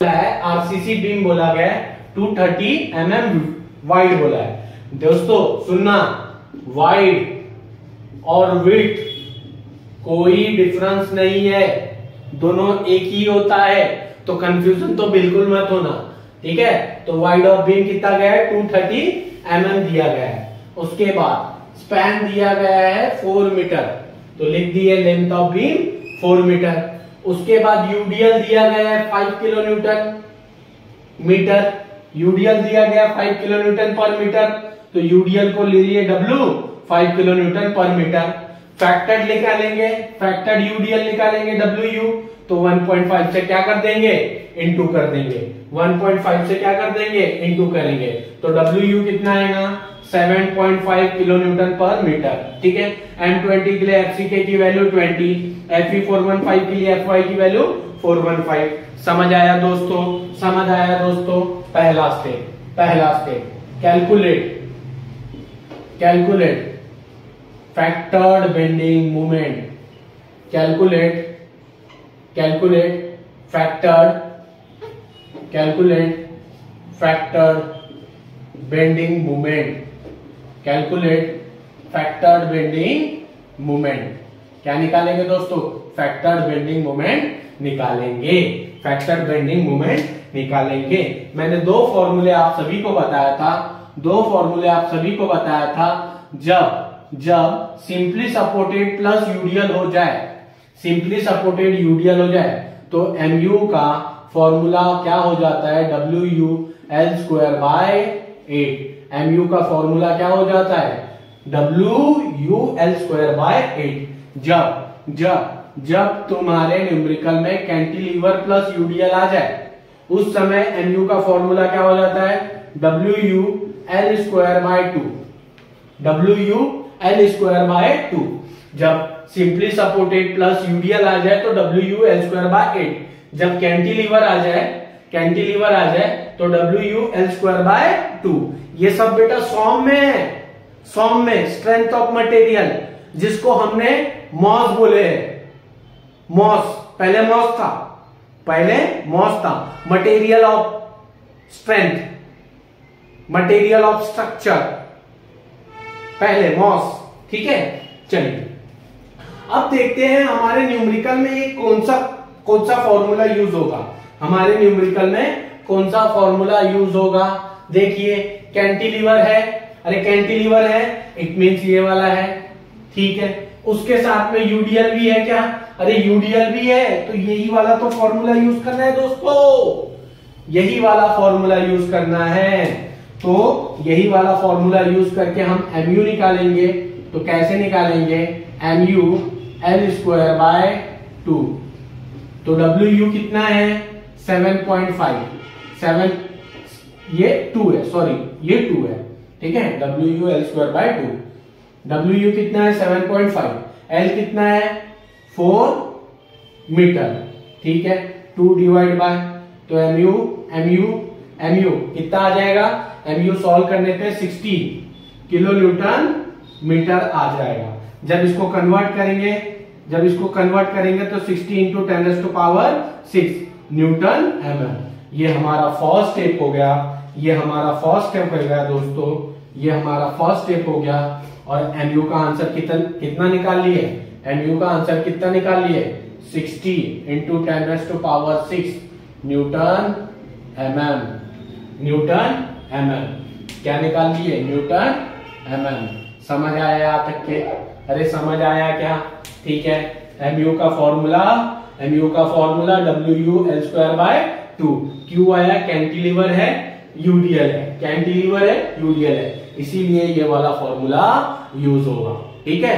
है RCC beam बोला गया है 230 mm वाइड बोला है। दोस्तों सुनना, वाइड और विड्थ कोई डिफरेंस नहीं है, दोनों एक ही होता है, तो कंफ्यूजन तो बिल्कुल मत होना, ठीक है। तो वाइड ऑफ बीम कितना गया है 230 mm दिया गया है। उसके बाद स्पैन दिया गया है 4 मीटर, तो लिख दिए लेंथ ऑफ बीम 4 मीटर। उसके बाद यूडीएल दिया गया है 5 किलो न्यूटन मीटर, यूडीएल दिया गया 5 किलो न्यूटन पर मीटर, तो यूडीएल को ले लिए डब्ल्यू 5 किलो न्यूटन पर मीटर। फैक्टर्ड निकालेंगे, फैक्टर्ड यूडीएल निकालेंगे डब्ल्यू यू, तो 1.5 से क्या कर देंगे इनटू कर देंगे, 1.5 से क्या कर देंगे इनटू करेंगे, तो डब्ल्यू यू कितना आएगा 7.5 किलो न्यूटन पर मीटर, ठीक है। M20 के लिए FCK की वैल्यू 20, Fe415 के लिए Fy की वैल्यू 415। समझ आया दोस्तों, समझ आया दोस्तों। पहला step calculate factored bending moment, calculate factored bending moment, calculate factored bending moment. क्या निकालेंगे दोस्तों, फैक्टर्ड बेंडिंग मोमेंट निकालेंगे, फैक्टर्ड बेंडिंग मोमेंट निकालेंगे। मैंने दो फॉर्मूले आप सभी को बताया था, जब सिंपली सपोर्टेड प्लस यूडीएल हो जाए, सिंपली सपोर्टेड यूडीएल हो जाए, तो एमयू का फॉर्मूला क्या हो जाता है WU_L²/8। एमयू का फॉर्मूला क्या हो जाता है WU_L²/8। जब तुम्हारे न्यूमेरिकल में कैंटिलीवर प्लस यूडीएल आ जाए, उस समय एमयू का फॉर्मूला क्या हो जाता है WU_L²/2, WU_L²/2। जब सिंपली सपोर्टेड प्लस यूडीएल आ जाए तो WU_L²/8। जब कैंटिलीवर आ जाए तो WU_L²/2। ये सब बेटा सॉम में स्ट्रेंथ ऑफ मटेरियल, जिसको हमने मॉस बोले हैं, पहले मॉस था, material of strength, material of structure, पहले मॉस, ठीक है। चलिए अब देखते हैं हमारे न्यूमेरिकल में ये कौन सा फॉर्मूला यूज होगा, हमारे न्यूमेरिकल में कौन सा फॉर्मूला यूज होगा। देखिए कैंटिलीवर है, इट मींस ये वाला है, ठीक है। उसके साथ में यूडीएल भी है क्या, अरे यूडीएल भी है, तो यही वाला तो फॉर्मूला यूज करना है दोस्तों, यही वाला फॉर्मूला यूज करना है। तो यही वाला फॉर्मूला यूज करके हम एमयू निकालेंगे। तो कैसे निकालेंगे, MU_L²/2, तो WU कितना है 7.5, ये 2 है, सॉरी ये 2 है, ठीक है। WU_L²/2, WU कितना है 7.5, L कितना है 4 मीटर, ठीक है। 2 डिवाइड बाय, तो MU कितना आ जाएगा, MU सॉल्व करने पे 60 किलो न्यूटन मीटर आ जाएगा। जब इसको कन्वर्ट करेंगे तो 60 × 10⁶ न्यूटन mm। ये हमारा फर्स्ट स्टेप हो गया, दोस्तों, ये हमारा फर्स्ट स्टेप हो गया। और MU का आंसर कितना निकाल लिए, MU का आंसर कितना निकाल लिए 60 × 10⁶ न्यूटन mm। क्या निकाल लिए, न्यूटन mm। समझ आया यहाँ तक के, अरे समझ आया क्या, ठीक है। MU का फॉर्मूला WU_L²/2। क्यों आया, कैंटिलीवर है यूडीएल है, इसीलिए ये वाला फॉर्मूला यूज होगा, ठीक है।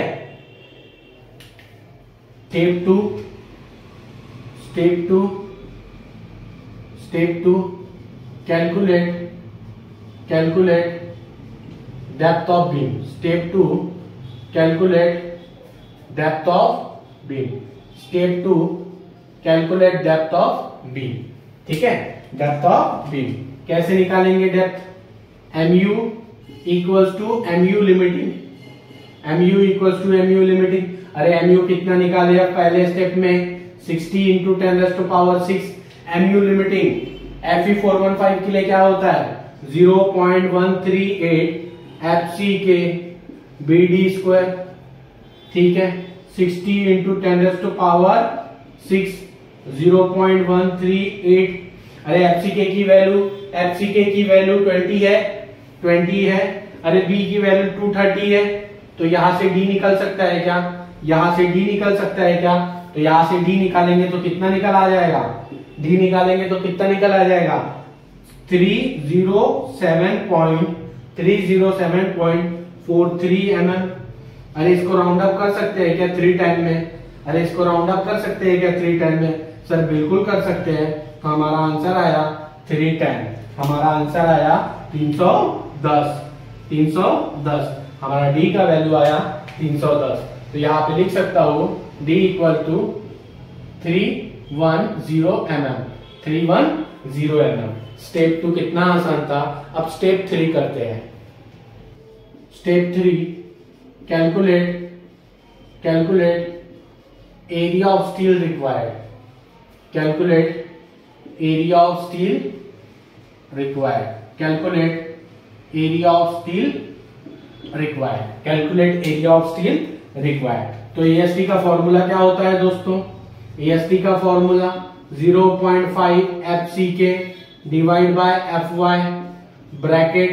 Step two calculate depth of beam. Step 2 calculate depth of beam, ठीक है। डेप्थ ऑफ बीम कैसे निकालेंगे, डेप्थ MU लिमिटिंग, अरे MU कितना निकाले पहले स्टेप में 60 × 10⁶, MU लिमिटिंग Fe415 के लिए क्या होता है 0.138 FCK BD स्क्वायर, ठीक है। 60 इंटू 10⁻⁶ 0.138। अरे FCK की वैल्यू 20 है। अरे B की वैल्यू 230 है, तो यहां से D निकल सकता है क्या? यहां से D निकल सकता है क्या? तो यहां से D निकालेंगे तो कितना निकल आ जाएगा? D निकालेंगे तो कितना निकल आ जाएगा 307.43 mm। अरे इसको राउंड अप कर सकते हैं क्या 310 में? अरे इसको राउंड अप कर सकते हैं क्या 310 में? सर बिल्कुल कर सकते हैं। तो हमारा आंसर आया 310, हमारा आंसर आया 310। हमारा D का वैल्यू आया 310। तो यहाँ पे लिख सकता हूं D equal to 310 mm। Step 2 कितना आसान था। अब स्टेप 3 करते हैं। Step 3, calculate area of steel required. Calculate area of steel required. Calculate area of steel required. Calculate area of steel required. तो AST का फॉर्मूला क्या होता है दोस्तों? AST का formula 0.5 FCK divide by FY bracket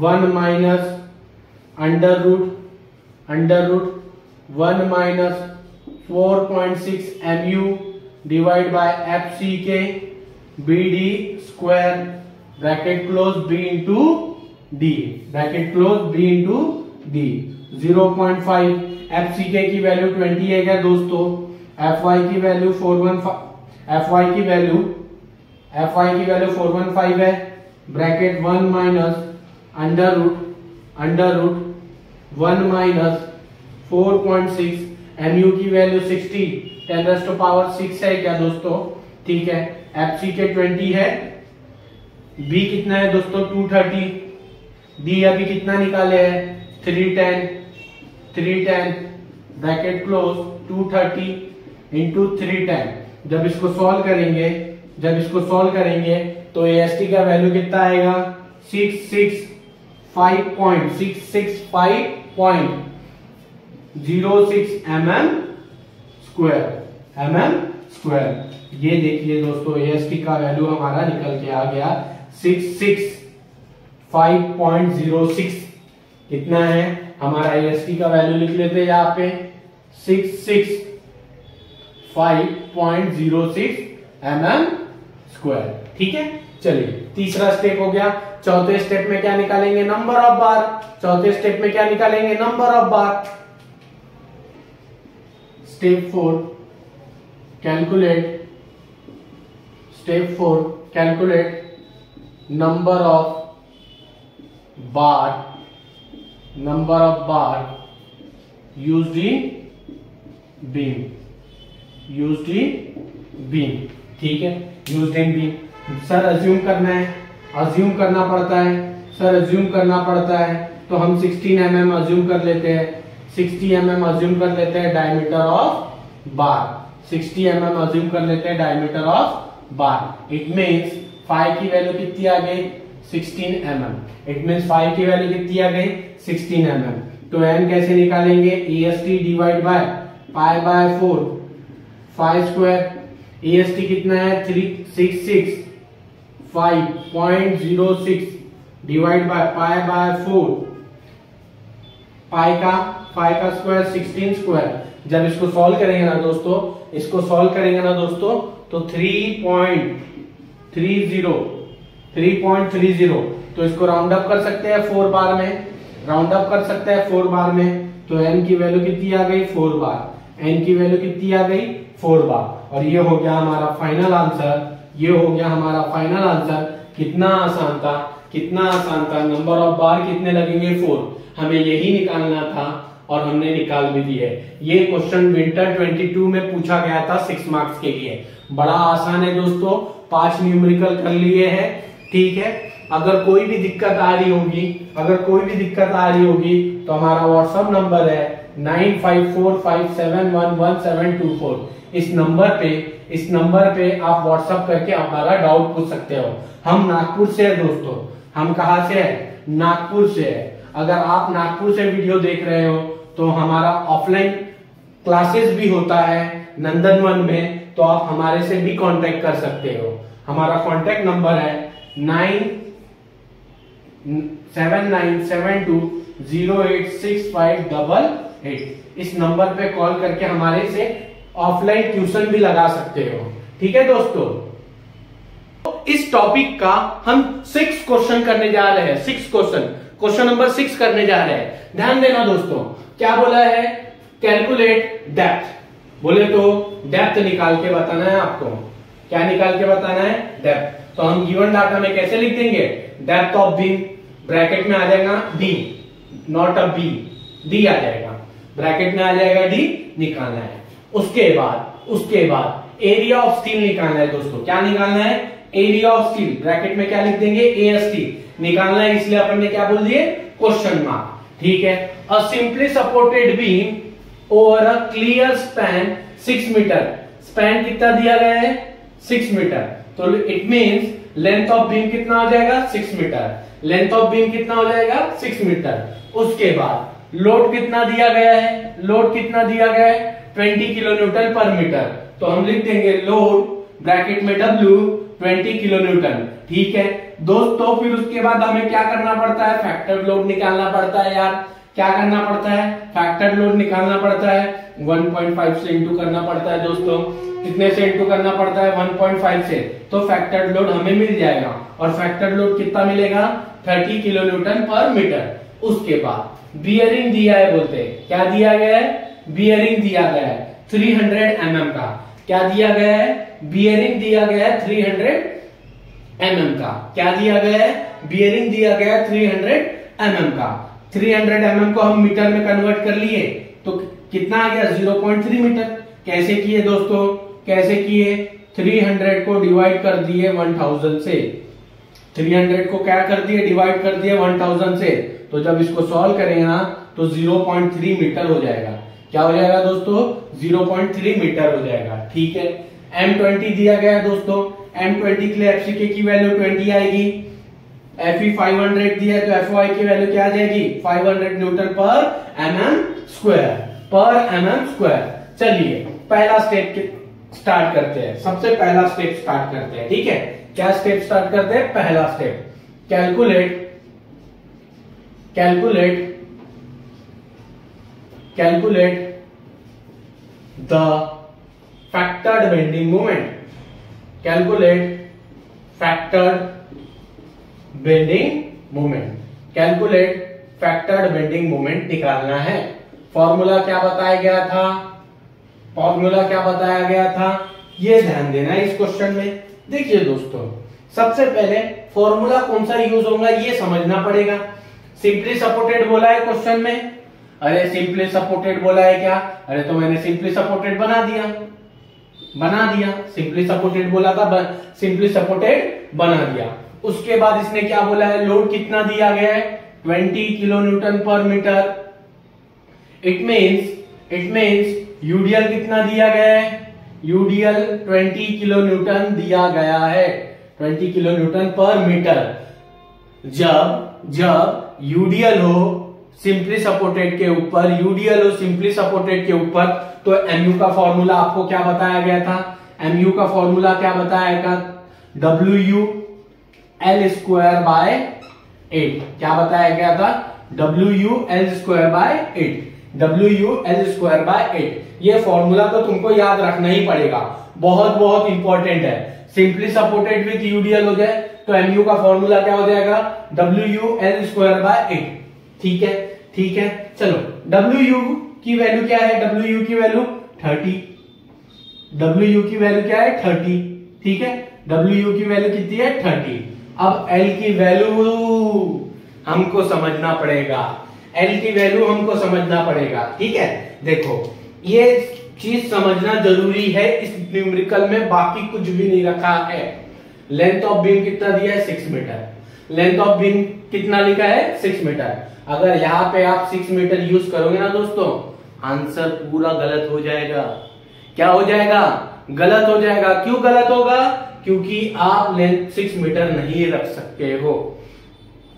1 minus under root 1 minus 4.6 MU divide by FCK BD square bracket close B into D, bracket close B into D। 0.5 FCK की value 20 है क्या दोस्तों? FY की वैल्यू 415 है। Bracket 1 minus under root 1 minus 4.6 MU की value 60 10⁻⁶ है क्या दोस्तों? ठीक है। FCK 20 है, B कितना है दोस्तों 230, D अभी कितना निकाले हैं 310 ब्रैकेट क्लोज 230 इंटू 310। जब इसको सॉल्व करेंगे तो AST का वैल्यू कितना आएगा 665.06 mm स्क्वायर। ये देखिए दोस्तों AST का वैल्यू हमारा निकल के आ गया 665.06। कितना है हमारा AST का वैल्यू? लिख लेते हैं यहाँ पे 665.06 mm स्क्वायर। ठीक है, चलिए तीसरा स्टेप हो गया। चौथे स्टेप में क्या निकालेंगे? नंबर ऑफ बार। चौथे स्टेप में क्या निकालेंगे? Number of bar. Step 4 calculate number of bar used in beam. ठीक है, used in beam. Sir assume करना पड़ता है तो हम 16 mm अज्यूम कर लेते हैं। 60 mm अज्यूम कर लेते हैं diameter of bar. 60 mm assume कर लेते हैं diameter of bar. It means phi की वैल्यू कितनी आ गई 16 mm। इट मींस फाई की वैल्यू कितनी आ गई 16 mm। तो n कैसे निकालेंगे? AST divide by pi by 4 phi square. AST कितना है 365.06 divide by pi by 4। Pi का स्क्वायर 16 स्क्वायर। जब इसको सॉल्व करेंगे ना दोस्तों तो 3.30 तो इसको राउंड अप कर सकते हैं 4 बार में। तो n की वैल्यू कितनी आ गई 4 बार। n की वैल्यू कितनी आ गई 4 बार। और ये हो गया हमारा फाइनल आंसर। कितना आसान था। नंबर ऑफ बार कितने लगेंगे 4। हमें यही निकालना था और हमने निकाल भी दिया है। ये क्वेश्चन विंटर 22 में पूछा गया था 6 मार्क्स के लिए। बड़ा आसान है दोस्तों, 5 न्यूमेरिकल कर लिए हैं। ठीक है, अगर कोई भी दिक्कत आ रही होगी तो हमारा व्हाट्सएप नंबर है 9545711724। इस नंबर पे आप व्हाट्सएप करके हमारा डाउट पूछ सकते हो। हम नागपुर से है दोस्तों। हम कहाँ से है? नागपुर से है। अगर आप नागपुर से वीडियो देख रहे हो तो हमारा ऑफलाइन क्लासेस भी होता है नंदनवन में, तो आप हमारे से भी कांटेक्ट कर सकते हो। हमारा कांटेक्ट नंबर है 9797208658। इस नंबर पे कॉल करके हमारे से ऑफलाइन ट्यूशन भी लगा सकते हो। ठीक है दोस्तों, इस टॉपिक का हम 6 क्वेश्चन करने जा रहे हैं। 6 क्वेश्चन नंबर 6 करने जा रहे हैं। ध्यान देना दोस्तों, क्या बोला है? Calculate depth. बोले तो डेप्थ निकाल के बताना है आपको। क्या निकाल के बताना है? डेप्थ। तो हम गिवन डाटा में कैसे लिख देंगे? डेप्थ ऑफ बीम, ब्रैकेट में आ जाएगा D, not a B, D आ जाएगा, ब्रैकेट में आ जाएगा डी, निकालना है। उसके बाद एरिया ऑफ स्टील निकालना है दोस्तों। क्या निकालना है? एरिया ऑफ स्टील, ब्रैकेट में क्या लिख देंगे? एएसटी निकालना है, इसलिए अपन ने क्या बोल दिए? Question mark. ठीक है। A simply supported beam over a clear span 6 metre. Span कितना दिया गया है? 6 मीटर। तो it means length of beam कितना हो जाएगा? 6 मीटर। लेंथ ऑफ बीम कितना हो जाएगा? 6 मीटर। उसके बाद लोड कितना दिया गया है? लोड कितना दिया गया है? 20 किलो न्यूटन पर मीटर। तो हम लिख देंगे लोड, ब्रैकेट में W, 20 किलो न्यूटन। ठीक है दोस्तों। फिर उसके बाद हमें क्या करना पड़ता है? फैक्टर लोड निकालना पड़ता है यार। क्या करना पड़ता है? फैक्टर लोड निकालना पड़ता है। 1.5 से इंटू करना पड़ता है दोस्तों। कितने से इंटू करना पड़ता है? 1.5 से। तो फैक्टर लोड हमें मिल जाएगा। और फैक्टर लोड कितना मिलेगा? 30 किलो न्यूटन पर मीटर। उसके बाद बियरिंग दिया है, बोलते हैं क्या दिया गया है? बियरिंग दिया गया है 300 mm का। क्या दिया गया है? बियरिंग दिया गया है 300 mm का। क्या दिया गया है? बियरिंग दिया गया है 300 mm का। 300 mm को हम मीटर में कन्वर्ट कर लिए तो कितना आ गया? 0.3 मीटर। कैसे किए दोस्तों? कैसे किए? 300 को डिवाइड कर दिए 1000 से। 300 को क्या कर दिए? डिवाइड कर दिए 1000 से। तो जब इसको सॉल्व करेंगे ना तो 0.3 मीटर हो जाएगा। क्या हो जाएगा दोस्तों? 0.3 मीटर हो जाएगा। ठीक है। M20 दिया गया दोस्तों। M20 के लिए FCK की वैल्यू 20 आएगी। FE 500 दिया तो FY की वैल्यू क्या आ जाएगी? 500 न्यूटन पर mm स्क्वायर। चलिए पहला स्टेप स्टार्ट करते हैं। सबसे पहला स्टेप स्टार्ट करते हैं। ठीक है, क्या स्टेप स्टार्ट करते हैं? पहला step calculate the factored bending moment. Calculate factored bending moment निकालना है। फॉर्मूला क्या बताया गया था? ये ध्यान देना है इस क्वेश्चन में। देखिए दोस्तों, सबसे पहले फॉर्मूला कौन सा यूज होगा ये समझना पड़ेगा। सिंपली सपोर्टेड बोला है क्वेश्चन में। अरे सिंपली सपोर्टेड बोला है क्या? अरे तो मैंने सिंपली सपोर्टेड बना दिया। सिंपली सपोर्टेड बोला था, सिंपली सपोर्टेड बना दिया। उसके बाद इसने क्या बोला है? लोड कितना दिया गया है? 20 किलो न्यूटन पर मीटर। इट मीन्स यूडीएल कितना दिया गया है? यूडीएल 20 किलो न्यूटन दिया गया है। 20 किलो न्यूटन पर मीटर। जब यूडीएल हो सिंपली सपोर्टेड के ऊपर, तो एमयू का फॉर्मूला आपको क्या बताया गया था? एमयू का फॉर्मूला क्या बताया था? WL²/8। क्या बताया गया था? WL²/8। ये फॉर्मूला तो तुमको याद रखना ही पड़ेगा, बहुत इंपॉर्टेंट है। सिंपली सपोर्टेड विथ यूडीएल हो जाए तो एमयू का फॉर्मूला क्या हो जाएगा? WL²/8। ठीक है। चलो WU की वैल्यू क्या है? WU की वैल्यू 30। क्या है? 30। ठीक है, WU की वैल्यू कितनी है? 30। अब L की वैल्यू हमको समझना पड़ेगा। ठीक है, देखो ये चीज समझना जरूरी है इस न्यूमेरिकल में, बाकी कुछ भी नहीं रखा है। लेंथ ऑफ बीम कितना दिया है? 6 मीटर। लेंथ ऑफ बीम कितना लिखा है? 6 मीटर। अगर यहाँ पे आप 6 मीटर यूज करोगे ना दोस्तों आंसर पूरा गलत हो जाएगा। क्या हो जाएगा? गलत हो जाएगा। क्यों गलत होगा? क्योंकि आप लेंथ 6 मीटर नहीं रख सकते हो।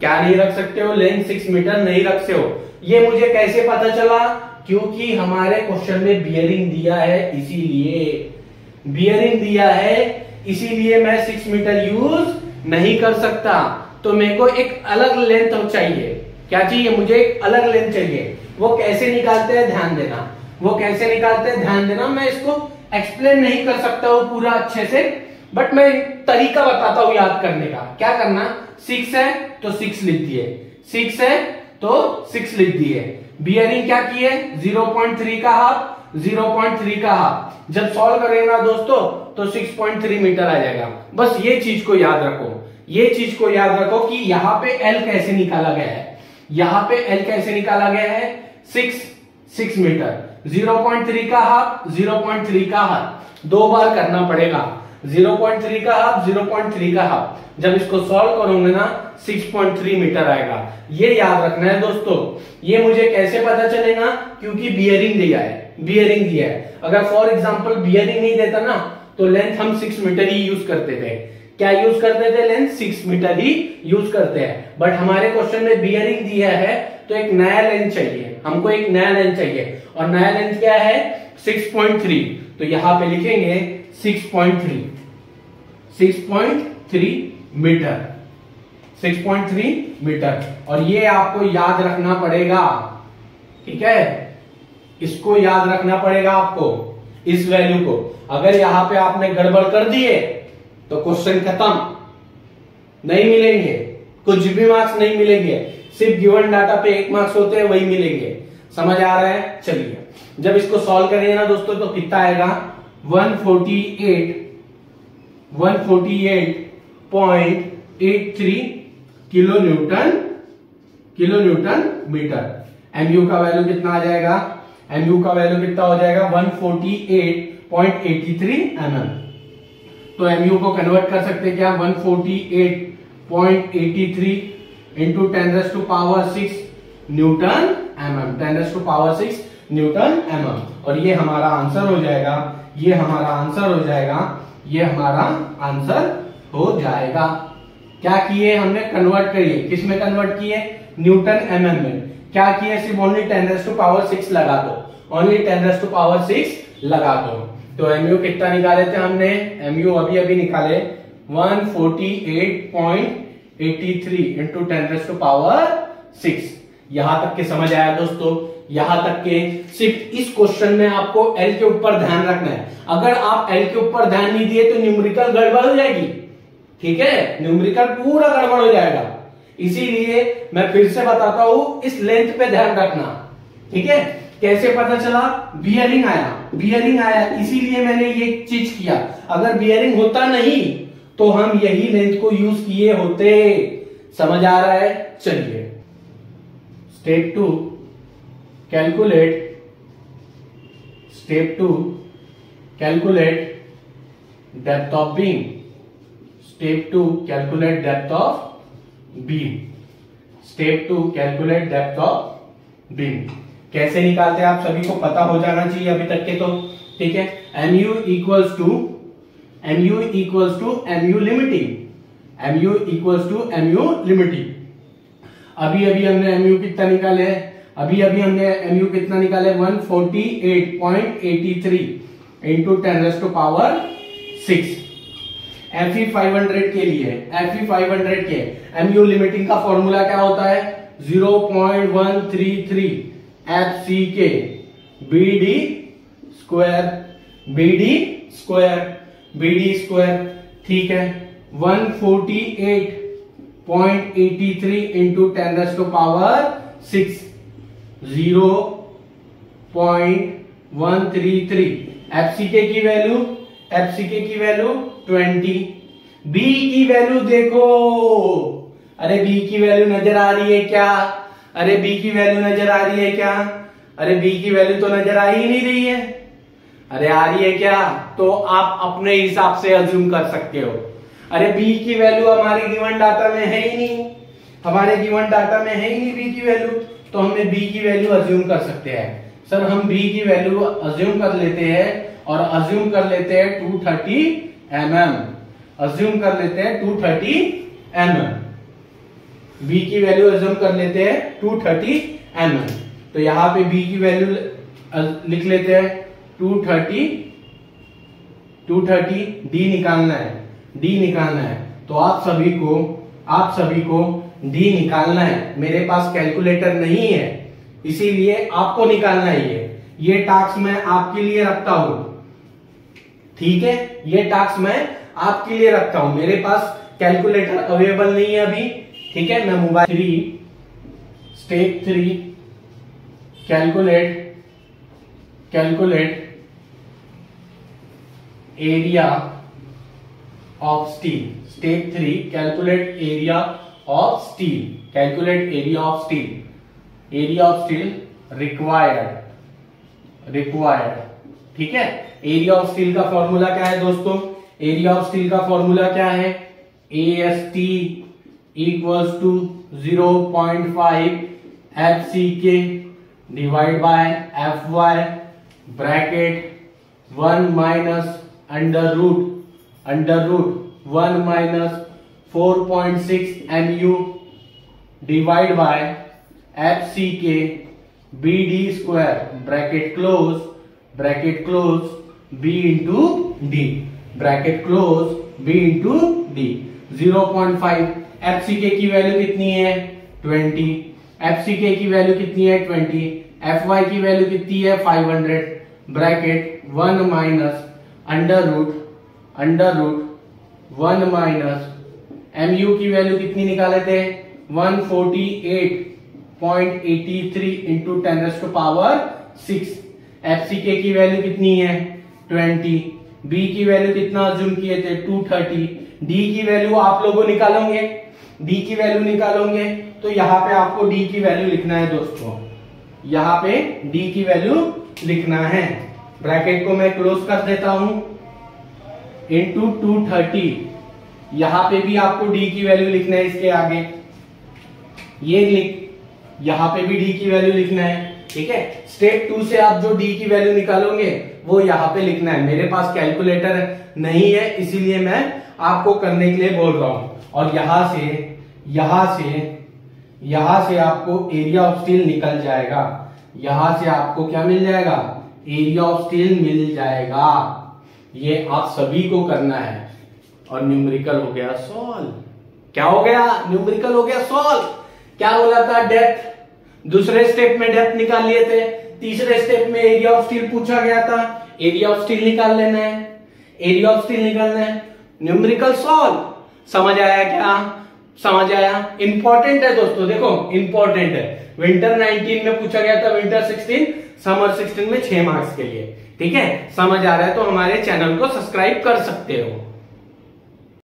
क्या नहीं रख सकते हो? लेंथ 6 मीटर नहीं रखते हो। ये मुझे कैसे पता चला? क्योंकि हमारे क्वेश्चन में बियरिंग दिया है, इसीलिए बियरिंग दिया है, इसीलिए मैं 6 मीटर यूज नहीं कर सकता। तो मेरे को एक अलग लेंथ चाहिए। क्या चाहिए? मुझे एक अलग लेंथ चाहिए। वो कैसे निकालते हैं ध्यान देना, वो कैसे निकालते हैं ध्यान देना। मैं इसको एक्सप्लेन नहीं कर सकता हूं पूरा अच्छे से, बट मैं तरीका बताता हूं याद करने का। क्या करना? 6 है तो 6 लिख दिए, 6 है तो 6 लिख दिए। बियरिंग क्या की है? 0.3 का हाफ, 0.3 का हाफ। जब सॉल्व करेगा दोस्तों तो 6.3 मीटर आ जाएगा। बस ये चीज को याद रखो, ये चीज को याद रखो कि यहां पे एल कैसे निकाला गया है। यहां पे एल कैसे निकाला गया है? 6 मीटर। 0.3 का हाफ, 0.3 का हाफ, 2 बार करना पड़ेगा। 0.3 का हाफ, 0.3 का हाफ। जब इसको सॉल्व करोगे ना 6.3 मीटर आएगा। ये याद रखना है दोस्तों। ये मुझे कैसे पता चलेगा? क्योंकि बियरिंग दिया है, बियरिंग दिया है। अगर फॉर एग्जांपल बियरिंग नहीं देता ना तो लेंथ हम 6 मीटर ही यूज करते थे। क्या यूज करते थे? लेंथ 6 मीटर ही यूज करते हैं। बट हमारे क्वेश्चन में बियरिंग दिया है तो एक नया लेंथ चाहिए, हमको एक नया लेंथ चाहिए। और नया लेंथ क्या है? 6.3। तो यहां पे लिखेंगे 6.3 मीटर, 6.3 मीटर। और ये आपको याद रखना पड़ेगा, ठीक है? इसको याद रखना पड़ेगा आपको, इस वैल्यू को। अगर यहां पे आपने गड़बड़ कर दिए तो क्वेश्चन खत्म, नहीं मिलेंगे, कुछ भी मार्क्स नहीं मिलेंगे। सिर्फ गिवन डाटा पे 1 मार्क्स होते हैं, वही मिलेंगे। समझ आ रहा है? चलिए, जब इसको सॉल्व करेंगे ना दोस्तों तो कितना आएगा? 148.83 किलो न्यूटन मीटर। एमयू का वैल्यू कितना आ जाएगा? एमयू का वैल्यू कितना हो जाएगा? 148.83 mm। तो एमयू को कन्वर्ट कर सकते क्या? 148.83 into 10⁻⁶ Newton mm, 10⁻⁶ Newton mm। और ये हमारा आंसर हो जाएगा, ये हमारा आंसर हो जाएगा, ये हमारा आंसर हो जाएगा। क्या किए हमने? कन्वर्ट करिए। किस में कन्वर्ट किए? न्यूटन mm में। क्या किए? सिर्फ ओनली 10⁻⁶ लगा दो, ओनली 10⁻⁶ लगा दो। तो एमयू कितना निकाले थे हमने? एमयू अभी निकाले 148.83 इंटू 10⁻⁶। यहां तक के समझ आया दोस्तों? यहां तक के सिर्फ इस क्वेश्चन में आपको एल के ऊपर ध्यान रखना है। अगर आप एल के ऊपर ध्यान नहीं दिए तो न्यूमेरिकल गड़बड़ हो जाएगी, ठीक है? न्यूमेरिकल पूरा गड़बड़ हो जाएगा। इसीलिए मैं फिर से बताता हूं, इस लेंथ पे ध्यान रखना, ठीक है? कैसे पता चला? बियरिंग आया, बियरिंग आया, इसीलिए मैंने ये चीज किया। अगर बियरिंग होता नहीं तो हम यही लेंथ को यूज किए होते। समझ आ रहा है? चलिए, step 2 calculate, step 2 calculate depth of beam, step 2 calculate depth of beam, step 2 calculate depth of beam. कैसे निकालते हैं आप सभी को पता हो जाना चाहिए अभी तक के तो, ठीक है? mu equals to mu limiting, mu equals to mu limiting. अभी हमने mu कितना निकाले है? अभी हमने mu कितना निकाले? 148.83 इंटू 10⁻⁶। Fe 500 के लिए, Fe 500 के mu लिमिटिंग का फॉर्मूला क्या होता है? 0.133 FCK BD स्क्वायर, ठीक है? 148.83 इंटू 10⁻⁶, 0.133। FCK की वैल्यू 20। B की वैल्यू देखो, अरे B की वैल्यू नजर आ रही है क्या? अरे B की वैल्यू नजर आ रही है क्या? अरे B की वैल्यू तो नजर आ ही नहीं रही है। अरे आ रही है क्या? तो आप अपने हिसाब से अज्यूम कर सकते हो। अरे B की वैल्यू हमारे गिवन डाटा में है ही नहीं, हमारे गिवन डाटा में है ही नहीं B की वैल्यू, तो हमने B की वैल्यू अज्यूम कर सकते हैं। सर हम बी की वैल्यू अज्यूम कर लेते हैं और अज्यूम कर लेते हैं 230 mm, अज्यूम कर लेते हैं 230 mm, बी की वैल्यू अज्यूम कर लेते हैं 230 mm। तो यहां पे बी की वैल्यू लिख लेते हैं 230, डी निकालना है, डी निकालना है। तो आप सभी को डी निकालना है। मेरे पास कैलकुलेटर नहीं है, इसीलिए आपको निकालना ही है। ये टास्क मैं आपके लिए रखता हूं, ठीक है, ये टास्क मैं आपके लिए रखता हूं। मेरे पास कैलकुलेटर अवेलेबल नहीं है अभी, ठीक है। मैं mobile 3 step 3 calculate area of steel, step 3 calculate area of steel, calculate area of steel, area of steel required, ठीक है। एरिया ऑफ स्टील का फॉर्मूला क्या है दोस्तों? एरिया ऑफ स्टील का फॉर्मूला क्या है? AST equals to 0.5 FCK divide by FY bracket 1 minus under root 1 minus 4.6 MU divide by FCK BD square bracket close B into D, bracket close B into D. 0.5 FCK की value कितनी है? 20, FCK की value कितनी है? 20, FY की value कितनी है? 500 bracket 1 minus under root 1 minus MU की वैल्यू कितनी निकाले थे? 148.83 इंटू 10⁻⁶। FCK की वैल्यू कितनी है? 20, B की वैल्यू कितना अज्यूम किए थे? 230, D की वैल्यू आप लोगों निकालोगे, D की वैल्यू निकालोगे। तो यहां पे आपको D की वैल्यू लिखना है दोस्तों, यहां पे D की वैल्यू लिखना है। ब्रैकेट को मैं क्लोज कर देता हूं, इंटू 230, यहां पे भी आपको D की वैल्यू लिखना है, इसके आगे ये यहां पे भी D की वैल्यू लिखना है, ठीक है। स्टेप 2 से आप जो D की वैल्यू निकालोगे वो यहाँ पे लिखना है। मेरे पास कैलकुलेटर नहीं है, इसीलिए मैं आपको करने के लिए बोल रहा हूं। और यहां से आपको एरिया ऑफ स्टील निकल जाएगा, यहां से आपको क्या मिल जाएगा? एरिया ऑफ स्टील मिल जाएगा। ये आप सभी को करना है। और न्यूमेरिकल हो गया सॉल्व। क्या हो गया? न्यूमेरिकल हो गया सॉल्व। क्या बोला था? डेप्थ। दूसरे स्टेप में डेप्थ निकाल लिए थे, तीसरे स्टेप में एरिया ऑफ स्टील पूछा गया था, एरिया ऑफ स्टील निकाल लेना है, एरिया ऑफ स्टील निकालना है। Numerical solve. समझ आया क्या? समझ आया? इंपॉर्टेंट है दोस्तों, देखो इंपॉर्टेंट है। विंटर 19 में पूछा गया था, विंटर 16, समर 16 में 6 मार्क्स के लिए, ठीक है। समझ आ रहा है तो हमारे चैनल को सब्सक्राइब कर सकते हो।